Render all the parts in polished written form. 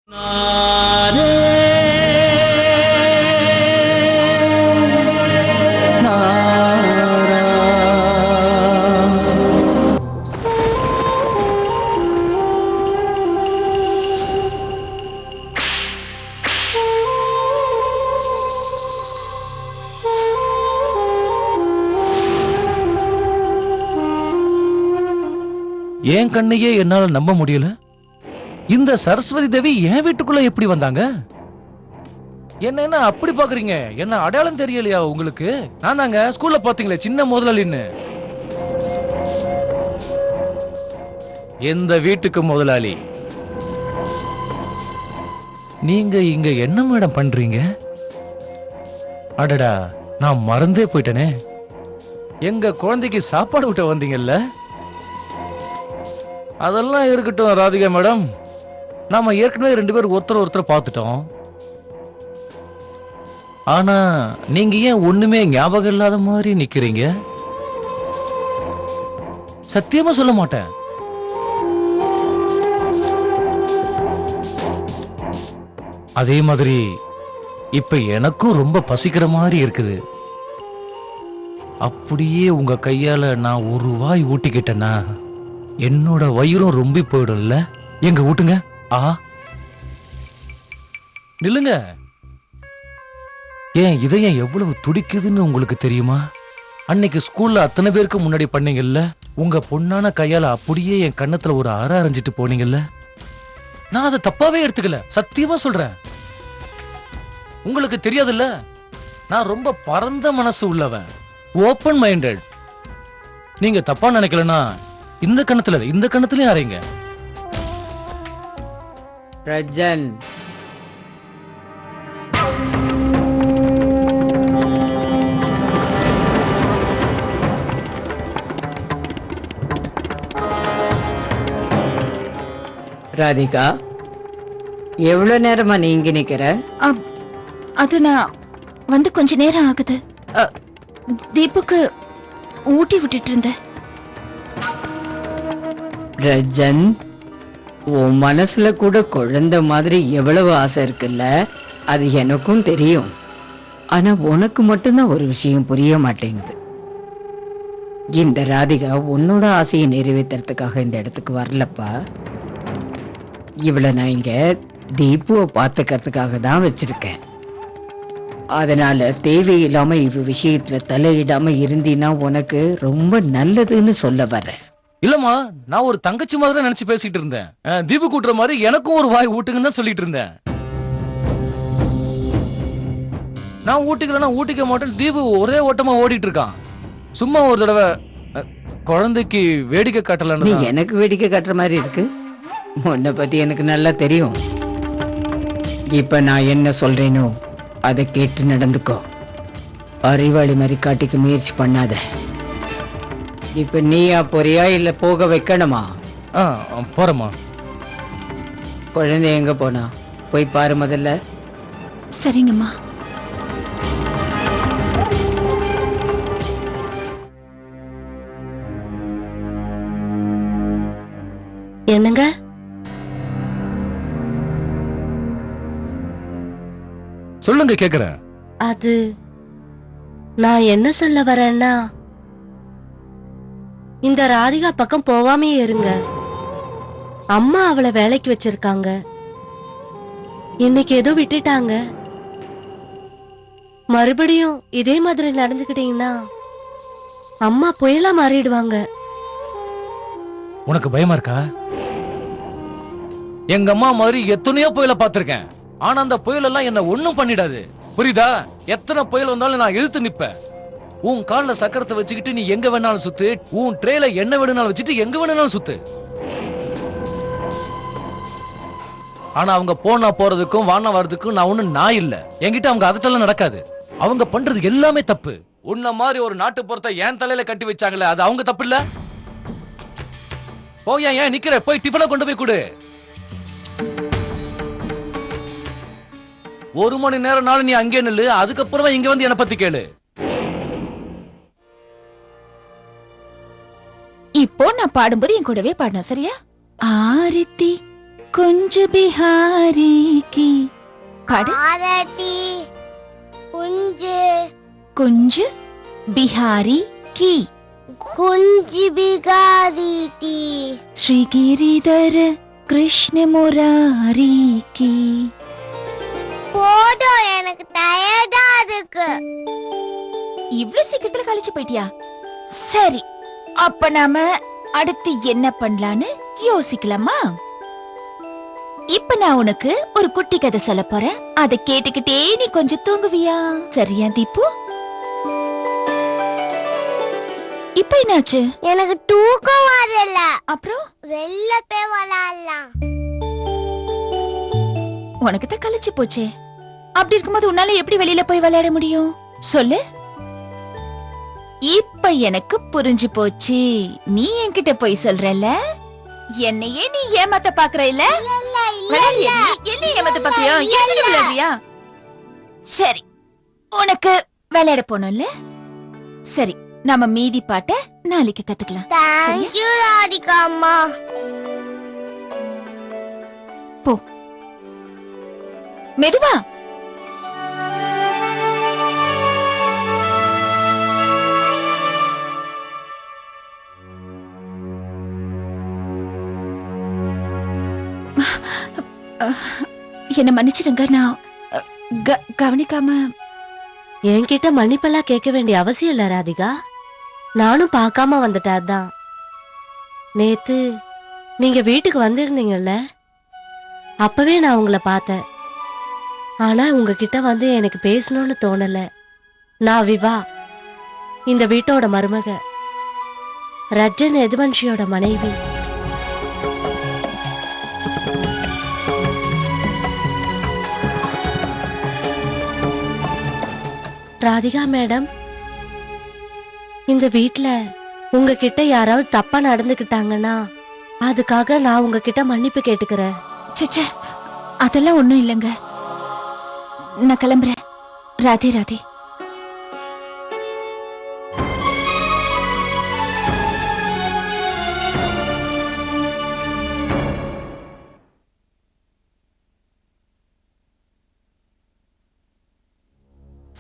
என் கண்ணையே என்னால நம்ப முடியல. இந்த சரஸ்வதி தேவி என் வீட்டுக்குள்ள எப்படி வந்தாங்க? என்ன அப்படி பாக்குறீங்க? என்ன அடையாளம் தெரியலையா உங்களுக்கு? நான் தாங்க ஸ்கூல்ல பாத்தீங்களே சின்ன முதலாளின்னு. எந்த வீட்டுக்கு முதலாளி? நீங்க இங்க என்ன மேடம் பண்றீங்க? அடடா, நான் மறந்தே போயிட்டேனே. எங்க குழந்தைக்கு சாப்பாடு விட்ட வந்தீங்கல்ல? அதெல்லாம் இருக்கட்டும் ராதிகா மேடம். நாம ஏற்கனவே 2 பேரும் ஒருத்தர் பார்த்துட்டோம். ஆனா நீங்க ஏன் ஒண்ணுமே ஞாபகம் இல்லாத மாதிரி நிக்கிறீங்க? சத்தியமா சொல்ல மாட்டேன். அதே மாதிரி இப்ப எனக்கும் ரொம்ப பசிக்கிற மாதிரி இருக்குது. அப்படியே உங்க கையால நான் ஒரு வாய் ஊட்டிக்கிட்டேன்னா என்னோட வயிறும் ரொம்ப போயிடும்ல. எங்க ஊட்டுங்க. நில்லுங்க. ஏன் இதயம் எவ்வளவு துடிக்குதுன்னு உங்களுக்கு தெரியுமா? அன்னைக்கு ஸ்கூல்ல அத்தனை பேருக்கு முன்னாடி பண்ணீங்கல்ல, உங்க பொண்ணான கையால அப்படியே என் கண்ணத்துல ஒரு அற அரைஞ்சிட்டு போனீங்கல்ல. நான் அதை தப்பாவே எடுத்துக்கல, சத்தியமா சொல்றேன். உங்களுக்கு தெரியாதுல்ல, நான் ரொம்ப பரந்த மனசு உள்ளவன், ஓபன் மைண்டட். நீங்க தப்பா நினைக்கலனா இந்த கண்ணத்துலயும் அறைங்க. ரஜன், ராதிகா, எவ்வளவு நேரமா நீ இங்க நிக்கிற? அது நான் வந்து கொஞ்ச நேரம் ஆகுது. தீபுக்கு ஊட்டி விட்டுட்டு இருந்தேன். ரஜன், உன் மனசுல கூட குழந்தை மாதிரி எவ்வளவு ஆசை இருக்குல்ல, அது எனக்கும் தெரியும். ஆனா உனக்கு மட்டும்தான் ஒரு விஷயம் புரிய மாட்டேங்குது. இந்த ராதிகா உன்னோட ஆசையை நிறைவேற்றுறதுக்காக இந்த இடத்துக்கு வரலப்பா. இவளை நான் இங்க தீபுவை பார்த்துக்கிறதுக்காக தான் வச்சிருக்கேன். அதனால தேவையில்லாம இவ விஷயத்துல தலையிடாம இருந்தீன்னா உனக்கு ரொம்ப நல்லதுன்னு சொல்ல வரேன். இல்லம்மா, நான் ஒரு தங்கச்சி மாதிரி தான் நினைச்சு பேசிட்டு இருந்தேன். தீபு கூட்டுற மாதிரி எனக்கும் ஒரு வாய் ஊட்டுங்கன்னு தான் சொல்லிட்டு இருந்தேன். நான் ஊட்டிக்கலன்னா ஊட்டிக்க மாட்டேன். தீபு ஒரே ஓட்டமா ஓடிட்டு இருக்கான். சும்மா ஒரு தடவை குழந்தைக்கு வேடிக்கை காட்டலன்னு. நீ எனக்கு வேடிக்கை காட்டுற மாதிரி இருக்கு. உன்னை பத்தி எனக்கு நல்லா தெரியும். இப்ப நான் என்ன சொல்றேனோ அதை கேட்டு நடந்துக்கோ. அறிவாளி மாதிரி காட்டிக்க முயற்சி பண்ணாத. இப்ப நீயா போறியா இல்ல போக வைக்கணுமா? போறமா. குழந்தை எங்க போனா போய் பாரு முதல்ல. சரிங்கம்மா. என்னங்க? சொல்லுங்க, கேக்குறேன். அது நான் என்ன சொல்ல வரேன்னா, இந்த ராதிகா பக்கம் போவாமே இருங்க. அம்மா அவளை வேலைக்கு வச்சிருக்காங்க. இன்னைக்கு ஏதோ விட்டுட்டாங்க. மறுபடியும் இதே மாதிரி நடந்துக்கிட்டீங்கன்னா அம்மா புயலா மாறிடுவாங்க. உனக்கு பயமா இருக்கா? எங்க அம்மா மாதிரி எத்தனையோ புயல பாத்திருக்கேன். ஆனா அந்த புயல் எல்லாம் என்ன ஒண்ணும் பண்ணிடாது. புரியுதா? எத்தனை புயல் வந்தாலும் நான் இழுத்து நிப்பேன். உன் கால்ல சக்கரத்தை வச்சுக்கிட்டு நீ எங்க வேணாலும் சுத்து. உன் ட்ரேல என்ன வேணும்னாலும் வச்சுட்டு எங்க வேணும்னாலும் சுத்து. ஆனா அவங்க போனா போறதுக்கும் வானா வர்றதுக்கும் நான் ஒண்ணு நான் இல்ல. என்கிட்ட அவங்க அதட்டெல்லாம் நடக்காது. அவங்க பண்றது எல்லாமே தப்பு. உன்ன மாதிரி ஒரு நாட்டு புறத்தை என் தலையில கட்டி வச்சாங்களே, அது அவங்க தப்பு இல்ல? போய் ஏன் நிக்கிற? போய் டிஃபனை கொண்டு போய் கொடு. 1 மணி நேரம் நீ அங்கே நில்லு. அதுக்கப்புறம் இங்க வந்து என்ன பத்தி கேளு. இப்போ நான் பாடும்போது என் கூடவே பாடணும், சரியா? ஆரத்தி கொஞ்ச பிஹாரி பாடு. ஆரத்தி குஞ்சு குஞ்சு பிஹாரி கி குஞ்சு பிகாரி டி ஸ்ரீகிரிதர கிருஷ்ண முராரி கி. போதும், எனக்கு டயர்டா இருக்கு. இவ்ளோ சீக்கிரத்துல கழிச்சு போயிட்டியா? சரி, அப்ப நாம அடுத்து என்ன பண்ணலான்னு யோசிக்கலாமா? இப்ப நான் உனக்கு ஒரு குட்டி கதை சொல்ல போறேன். அதை கேட்டுக்கிட்டே நீ கொஞ்சம் தூங்குவியா? சரியா தீபு? இப்ப என்னாச்சு? எனக்கு தூக்கம் வரல. அப்புறம் வெளில போய் விளையாடலாம். உனக்கு தான் கழிச்சு போச்சே. அப்படி இருக்கும்போது உன்னால எப்படி வெளியில போய் விளையாட முடியும்? சொல்லு. இப்ப எனக்கு புரிஞ்சு போச்சு. நீ என்கிட்ட போய் சொல்றல, என்னையே நீ ஏமாத்த பாக்குற இல்ல? விளையாடுறியா? நீ என்ன ஏமாத்த பாக்குறியா? என்கிட்ட விளையாடுறியா? சரி, உனக்கு விளையாட போனோம்ல, சரி நாம மீதி பாட்ட நாளைக்கு கத்துக்கலாம். தேங்க்யூ ராதிகா அம்மா. போ மெதுவா. என்ன மன்னிச்சிடுங்க, நான் கவனிக்காம. என்கிட்ட மன்னிப்பெல்லாம் கேட்க வேண்டிய அவசியம் இல்ல ராதிகா. நானும் பார்க்காம வந்துட்டாதான். நேத்து நீங்க வீட்டுக்கு வந்திருந்தீங்கல்ல, அப்பவே நான் உங்களை பார்த்தேன். ஆனா உங்ககிட்ட வந்து எனக்கு பேசணும்னு தோணல. நான் விவா, இந்த வீட்டோட மருமக, ரஜன் எதுவன்ஷியோட மனைவி. ராதிகா மேடம், இந்த வீட்ல உங்ககிட்ட யாராவது தப்பா நடந்துக்கிட்டாங்கன்னா அதுக்காக நான் உங்ககிட்ட மன்னிப்பு கேட்டுக்கிறேன். ச்சே, அதெல்லாம் ஒண்ணும் இல்லைங்க. நான் கிளம்புறேன். ராதே ராதே.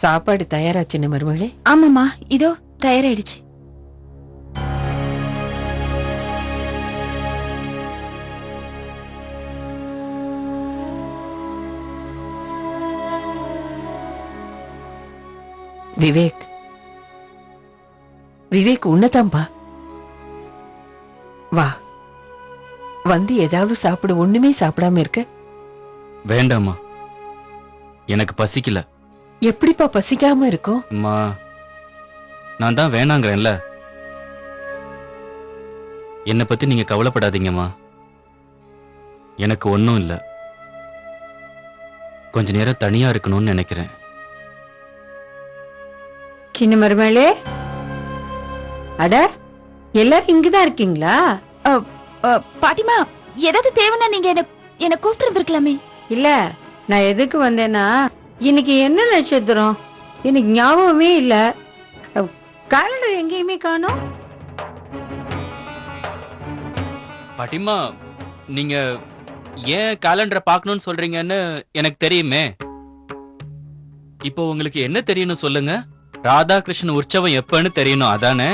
சாப்பாடு தயாராச்சுன்னு மருமகளே? ஆமாமா, இதோ தயாராயிடுச்சு. விவேக், விவேக் உன்னதாம்பா. வா, வந்து ஏதாவது சாப்பிடு. ஒண்ணுமே சாப்பிடாம இருக்க. வேண்டாமா, எனக்கு பசிக்கல. எப்படிப்பா பசிக்காம இருக்கும்? அம்மா, நான் தான் வேணாங்கிறேன்ல. என்னை பத்தி நீங்க கவலைப்படாதீங்கம்மா. எனக்கு ஒன்றும் இல்லை. கொஞ்ச நேரம் தனியா இருக்கணும்னு நினைக்கிறேன். சின்ன மருமகளே, அட எல்லாரும் இங்கதான் இருக்கீங்களா? பாட்டிமா, ஏதாவது தேவைன்னா நீங்க என்ன கூப்பிட்டு இருந்திருக்கலாமே. இல்ல, நான் எதுக்கு வந்தேன்னா, இன்னைக்கு என்ன நட்சத்திரம் எனக்கு ஞாபகமே இல்ல. காலண்டர் எங்கேயுமே காணோம். பாட்டிமா, நீங்க ஏன் காலண்டரை பார்க்கணும்னு சொல்றீங்கன்னு எனக்கு தெரியுமே. இப்போ உங்களுக்கு என்ன தெரியணும் சொல்லுங்க? ராதாகிருஷ்ணன் உற்சவம் எப்பன்னு தெரியணும், அதானே?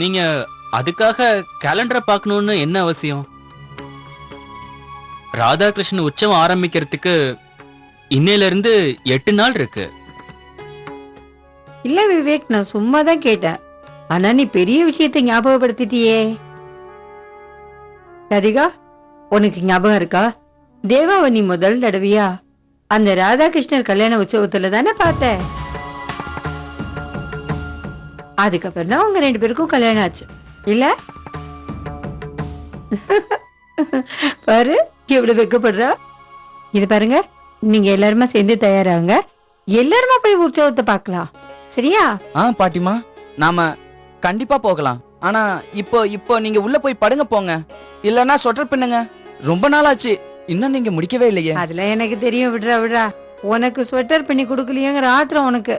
நீங்க அதுக்காக கேலண்டரை பார்க்கணும்னு என்ன அவசியம்? ராதாகிருஷ்ணன் உற்சவம் ஆரம்பிக்கிறதுக்கு இன்னையில இருந்து 8 நாள் இருக்கு. இல்ல விவேக், நான் சும்மா தான் கேட்டேன். ஆனா நீ பெரிய விஷயத்தை ஞாபகப்படுத்திட்டியே. ராதிகா, உனக்கு ஞாபகம் இருக்கா? தேவாவை நீ முதல் தடவையா அந்த ராதாகிருஷ்ணர் கல்யாண உற்சவத்துல தானே பார்த்த. அதுக்கப்புறம் தான் உங்க 2 பேருக்கும் கல்யாணம் ஆச்சு இல்ல? பாரு எவ்வளவு வெக்கப்படுறா. இது பாருங்க, நீங்க எல்லாருமா சேர்ந்து தயாராங்க. எல்லாருமா போய் உற்சவத்தை பார்க்கலாம், சரியா? பாட்டிமா, நாம கண்டிப்பா போகலாம். ஆனா இப்போ நீங்க உள்ள போய் படுங்க போங்க. இல்லன்னா சொட்டர் பின்னுங்க. ரொம்ப நாள் ஆச்சு, இன்னும் நீங்க முடிக்கவே இல்லையே. அதெல்லாம் எனக்கு தெரியும். விடுறா, உனக்கு ஸ்வெட்டர் பண்ணி கொடுக்கலையேங்கிற ஆத்திரம் உனக்கு.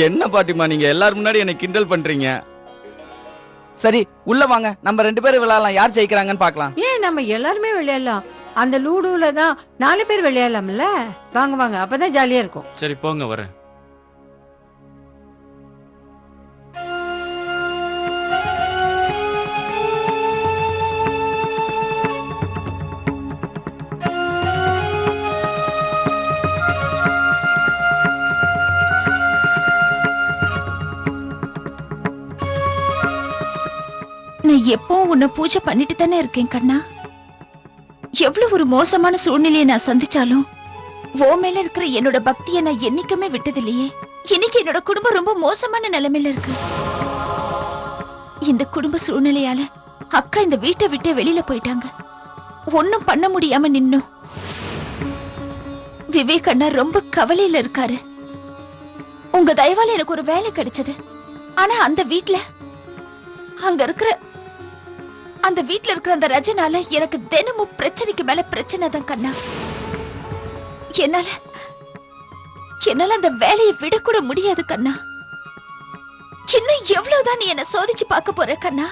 என்ன பாட்டிமா, நீங்க எல்லாரும் முன்னாடி என்ன கிண்டல் பண்றீங்க? சரி உள்ள வாங்க, நம்ம 2 பேரும் விளையாடலாம். யார் ஜெயிக்கிறாங்கன்னு பார்க்கலாம். ஏன் நம்ம எல்லாருமே விளையாடலாம். அந்த லூடோல தான் 4 பேர் விளையாடலாம்ல. வாங்க வாங்க, அப்பதான் ஜாலியா இருக்கும். சரி போங்க, வரேன். நான் எப்பவும் உன்னை பூஜை பண்ணிட்டு தானே இருக்கேன் கண்ணா. எவ்வளவு ஒரு மோசமான சூழ்நிலையை நான் சந்திச்சாலும் ஓ மேல இருக்கிற என்னோட பக்தியை நான் என்னைக்குமே விட்டதில்லையே. இன்னைக்கு என்னோட குடும்பம் ரொம்ப மோசமான நிலைமையில இருக்கு. இந்த குடும்ப சூழ்நிலையால அக்கா இந்த வீட்டை விட்டு வெளியில போயிட்டாங்க. ஒன்னும் பண்ண முடியாம நின்னும் விவேக் அண்ணா ரொம்ப கவலையில இருக்காரு. உங்க தயவால எனக்கு ஒரு வேலை கிடைச்சது. ஆனா அந்த வீட்ல இருக்கிற அந்த ரஜனால எனக்கு தினமும் பிரச்சனைக்கு மேல பிரச்சனை தான் கண்ணா. என்னால அந்த வேலையை விடக்கூட முடியாது கண்ணா. இன்னும் எவ்வளவுதான் நீ என்ன சோதிச்சு பார்க்க போற கண்ணா?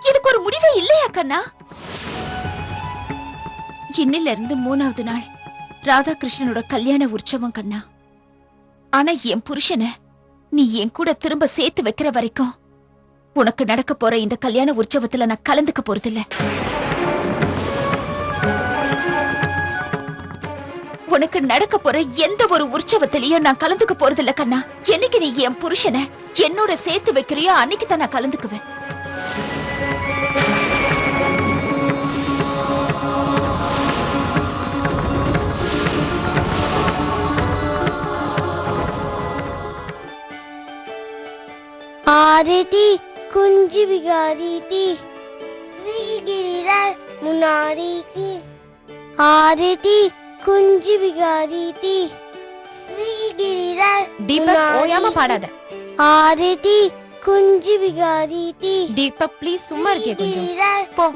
இதுக்கு ஒரு முடிவே இல்லையா கண்ணா? இன்னில இருந்து 3வது நாள் ராதாகிருஷ்ணனோட கல்யாண உற்சவம் கண்ணா. ஆனா என் புருஷனை நீ என் கூட திரும்ப சேர்த்து வைக்கிற வரைக்கும் உனக்கு நடக்க போற இந்த கல்யாண உற்சவத்துல நான் கலந்துக்க போறதில்ல. உனக்கு நடக்க போற எந்த ஒரு உற்சவத்திலையும் நான் கலந்துக்க போறதில்ல கண்ணா. என்னைக்கு நீ என் புருஷனை என்னோட சேர்த்து வைக்கிறியோ அன்னைக்கு தான் நான் கலந்துக்குவேன். ஆரதி குஞ்சு விகாரி தி ஸ்ரீகிரிரார் முனாரி தி. ஆரதி குஞ்சு விகாரி தி ஸ்ரீகிரிரார் தீபக் ஓயாம பாடாத. ஆரதி குஞ்சு விகாரி தி. தீபக் ப்ளீஸ் சும்மா இருக்கே கொஞ்சம். போ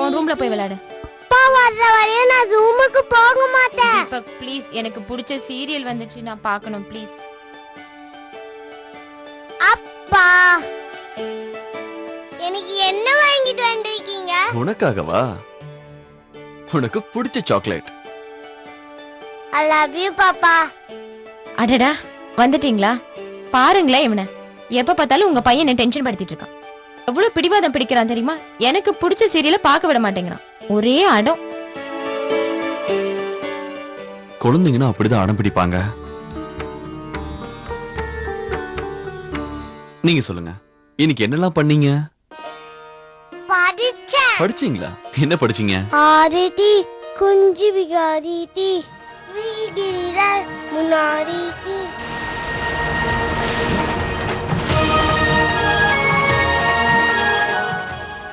உன் ரூம்ல போய் விளையாடு. அப்பா வர்ற வரையும் நான் ரூமுக்கு போக மாட்டேன். தீபக் ப்ளீஸ், எனக்கு பிடிச்ச சீரியல் வந்துச்சு, நான் பார்க்கணும் ப்ளீஸ். அப்பா எனக்கு என்ன வாங்கிட்டு வந்திருக்கீங்க? உனக்காகவா? உனக்கு பிடிச்ச சாக்லேட். I love you பாப்பா. அடடா வந்துட்டீங்களா? பாருங்களேன் இவனை, எப்ப பார்த்தாலும் உங்க பையனை டென்ஷன் படுத்திட்டு இருக்கான். எவ்வளவு பிடிவாதம் பிடிக்கிறான் தெரியுமா? எனக்கு பிடிச்ச சீரியலை பார்க்க விட மாட்டேங்கிறான். ஒரே அடம். குழந்தைங்கன்னா அப்படிதான் அடம் பிடிப்பாங்க. நீங்க சொல்லுங்க, இன்னைக்கு என்னெல்லாம் பண்ணீங்க? படிச்சீங்களா? என்ன படிச்சீங்க? ஆரதி குஞ்சு விகாரி தி ஸ்ரீகிரிரார் முனாரி தி.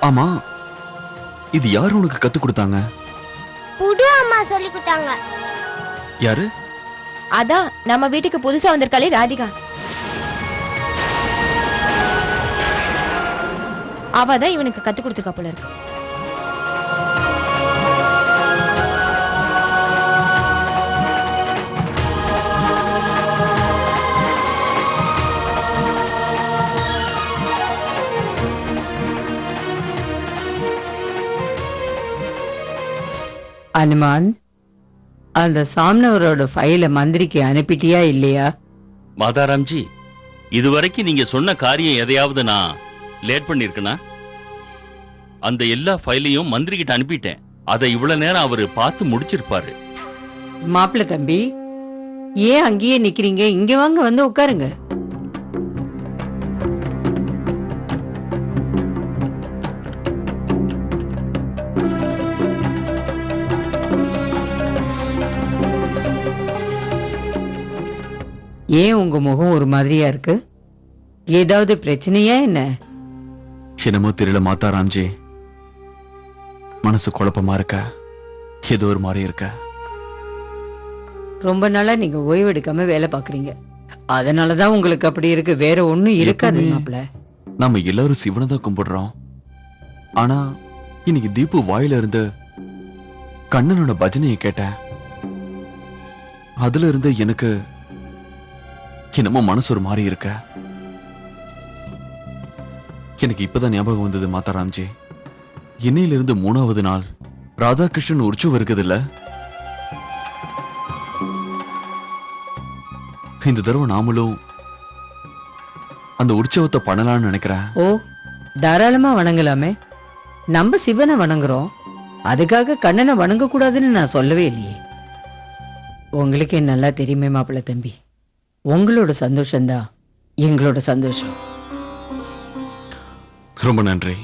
ஆமா, இது யாரு உனக்கு கத்து கொடுத்தாங்க? புது அம்மா சொல்லி கொடுத்தாங்க. யாரு? அதான் நம்ம வீட்டுக்கு புதுசா வந்திருக்காளே ராதிகா. அவதான் இவனுக்கு கத்து கொடுத்துருக்கா போல இருக்கு. அனுமான், அந்த சாம்னவரோட ஃபைல மந்திரிக்கு அனுப்பிட்டியா இல்லையா? மாதாராம்ஜி, இதுவரைக்கும் நீங்க சொன்ன காரியம் எதையாவது நான் லேட் பண்ணிருக்கனா? அந்த எல்லா ஃபைலையும் மந்திரி கிட்ட அனுப்பிட்டேன். அதை இவ்வளவு நேரம் அவரு பார்த்து முடிச்சிருப்பாரு. மாப்பிள்ள தம்பி, ஏன் அங்கேயே நிக்கிறீங்க? இங்க வாங்க, வந்து உட்காருங்க. ஏன் உங்க முகம் ஒரு மாதிரியா இருக்கு? ஏதாவது பிரச்சனையா என்ன? என்னமோ தெரியல மாதாராம்ஜி, மனசு குழப்பமா இருக்க, ஏதோ ஒரு மாதிரி இருக்க. ரொம்ப நாளா நீங்க ஓய்வு எடுக்காம வேலை பாக்குறீங்க, அதனாலதான் உங்களுக்கு அப்படி இருக்கு. வேற ஒண்ணும் இருக்காது மாப்பிள்ள. நம்ம எல்லாரும் சிவனை தான் கும்பிடுறோம். ஆனா இன்னைக்கு தீபு வாயில இருந்து கண்ணனோட பஜனையை கேட்டேன். அதுல இருந்து எனக்கு என்னமோ மனசு ஒரு மாதிரி இருக்க. எனக்கு இப்பதான் ஞாபகம் வந்தது மாதாராம்ஜி. இன்னையிலிருந்து 3வது நாள் ராதாகிருஷ்ணன் உற்சவம் இருக்குது இல்ல? இந்த தடவை நாமளும் அந்த உற்சவத்தை பண்ணலாம்னு நினைக்கிறேன். ஓ, தாராளமா வணங்கலாமே. நம்ம சிவனை வணங்குறோம், அதுக்காக கண்ணனை வணங்க கூடாதுன்னு நான் சொல்லவே இல்லையே. உங்களுக்கே நல்லா தெரியுமே மாப்பிள்ளை தம்பி, உங்களோட சந்தோஷம்தான் எங்களோட சந்தோஷம். ரொம்ப நன்றி.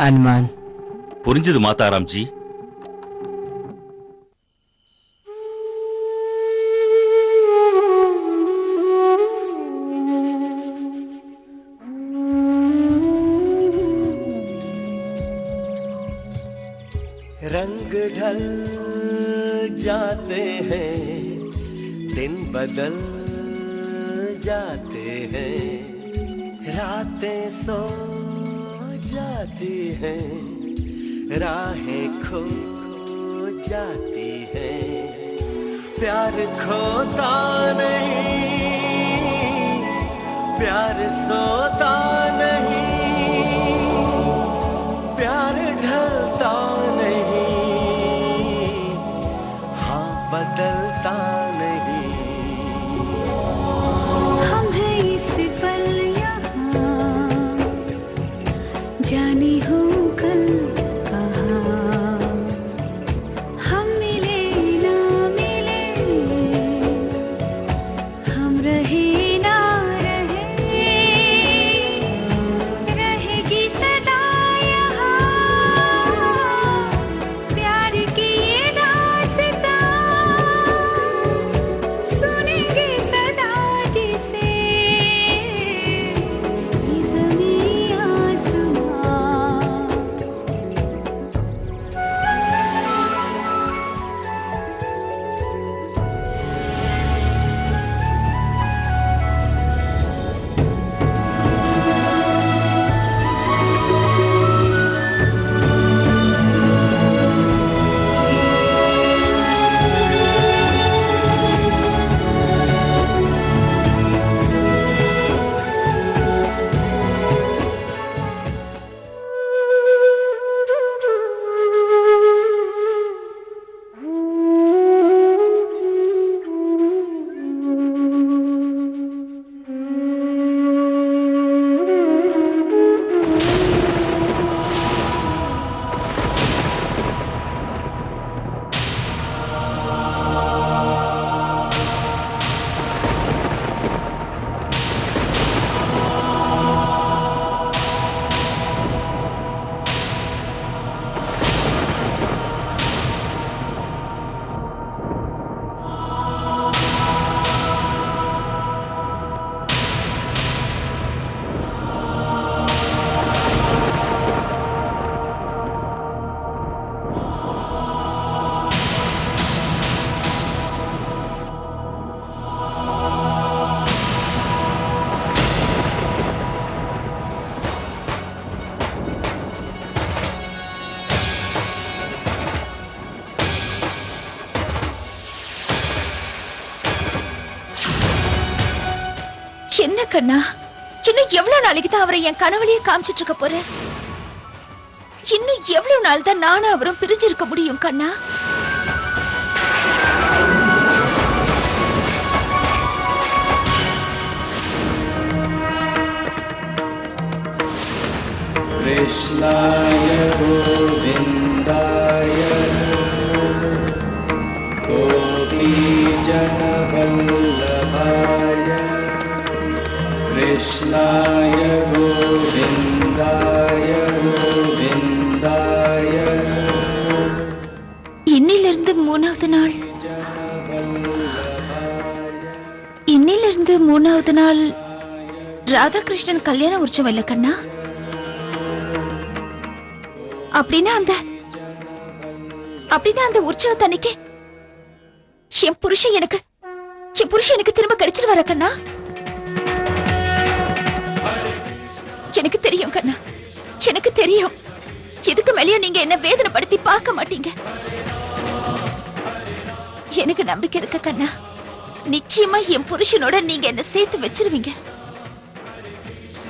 அனுமான், புரிஞ்சது மாதாராம்ஜி. रंग ढल जाते हैं, दिन बदल जाते हैं, रातें सो जाती हैं, राहें खो जाती हैं, प्यार खोता नहीं, प्यार सोता नहीं, प्यार ढलता नहीं, हाँ बदलता नहीं। हम हैं इस पल यहाँ, जाने हो कल कहाँ, हम मिले ना मिले, हम रहे ना रहे, रहेगी सदा यहाँ प्यार की ये दास्तां, सुनेंगे सदा जिसे ये ज़मीं आसमां। என்ன கண்ணா, இன்னும் எவ்வளவு நாளைக்கு தான் அவரை என் கனவுலயே காமிச்சிட்டு இருக்க போறேன்? இன்னும் எவ்வளவு நாள் தான் நானும் அவரும் பிரிஞ்சிருக்க முடியும் கண்ணா? कृष्णाय गोविन्दाय गोपीजनवल्लभाय, कृष्णाय गोविन्दाय गोविन्दाय। இன்னிலிருந்து 3வது நாள், இன்னிலிருந்து 3வது நாள் ராதாகிருஷ்ணன் கல்யாண உற்சவம் இல்ல கண்ணா? அப்படின்னா அந்த உற்சவத்தன்னைக்கு என் புருஷன் எனக்கு திரும்ப கிடைச்சிட்டு வர கண்ணா? எனக்கு தெரியும் கண்ணா, எனக்கு தெரியும். இதுக்கு மேலேயும் நீங்க என்ன வேதனைப்படுத்தி பார்க்க மாட்டீங்க. எனக்கு நம்பிக்கை இருக்கு கண்ணா. நிச்சயமா என் புருஷனோட நீங்க என்ன சேர்த்து வச்சிருவீங்க.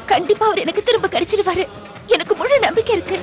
கண்டிப்பா அவர் எனக்கு திரும்ப கிடைச்சிருவாரு. எனக்கு முழு நம்பிக்கை இருக்கு.